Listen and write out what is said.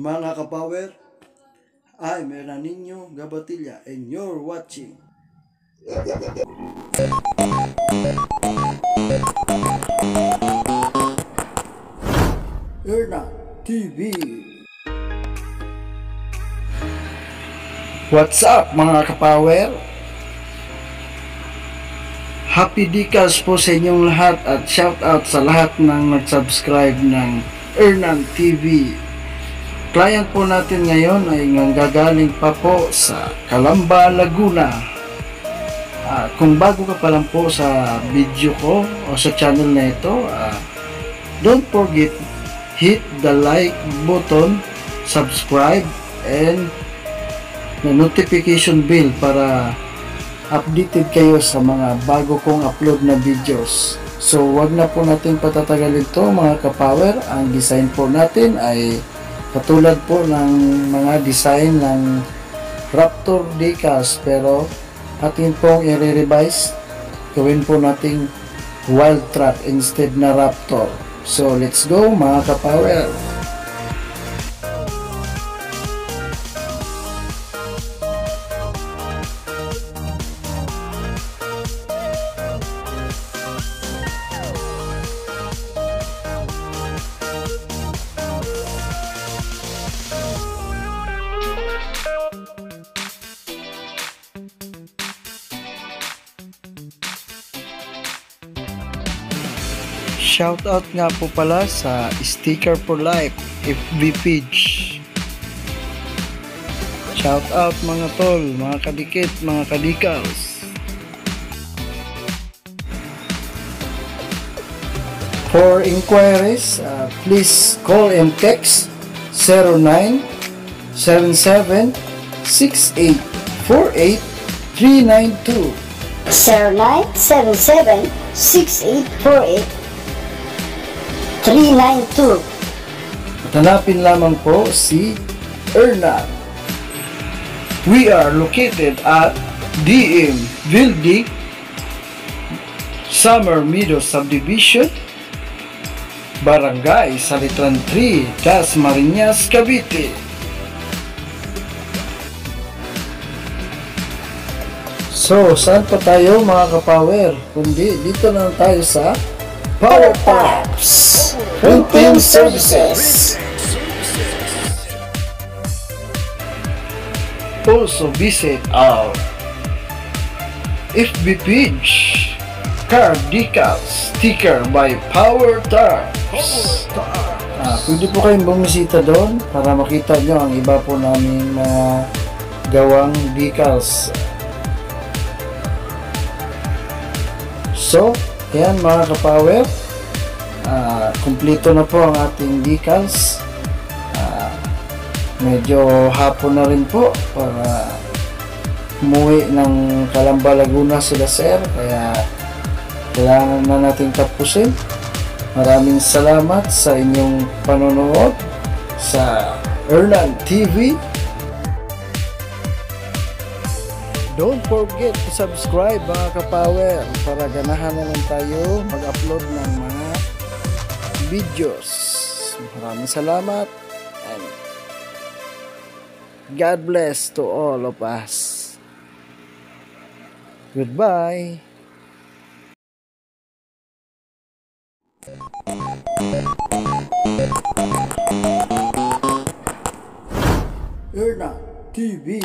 Mga kapower, I'm Hernanino Gabatilla and you're watching Erna TV. What's up mga kapower? Happy decals po sa inyong lahat at shout out sa lahat ng nag-subscribe ng Erna TV. Client po natin ngayon ay gagaling pa po sa Calamba, Laguna. Kung bago ka pa lang po sa video ko o sa channel na ito, don't forget hit the like button, subscribe, and the notification bell para updated kayo sa mga bago kong upload na videos. So wag na po natin patatagalin to mga kapower. Ang design po natin ay katulad po ng mga design ng Raptor decals, pero atin pong i-revise, gawin po nating Wild Track instead na Raptor. So let's go mga kapower. Shoutout nga po pala sa Sticker for Life FB page. Shoutout mga tol, mga kadikit, mga kadikals. For inquiries, please call and text 0977-6848-392 0977-6848-392. Hanapin lamang po si Erna. We are located at DM Building, Summer Meadows Subdivision, Barangay Salitran 3, Dasmariñas, Cavite. So, saan pa tayo mga kapower? Kundi dito na tayo sa Power Parts Printing Services. Also visit our FB page, Card Decals Sticker by Power Parts. Pwede po kayong bumisita doon para makita nyo ang iba po namin gawang decals. So, yan mga kapower, kumpleto na po ang ating decals. Medyo hapon na rin po para umuwi ng Calamba, Laguna sila sir, kaya kailangan na natin tapusin. Maraming salamat sa inyong panonood sa Erna TV. Don't forget to subscribe mga kapower para ganahan naman tayo mag-upload ng mga videos. Maraming salamat and God bless to all of us. Goodbye. Erna TV.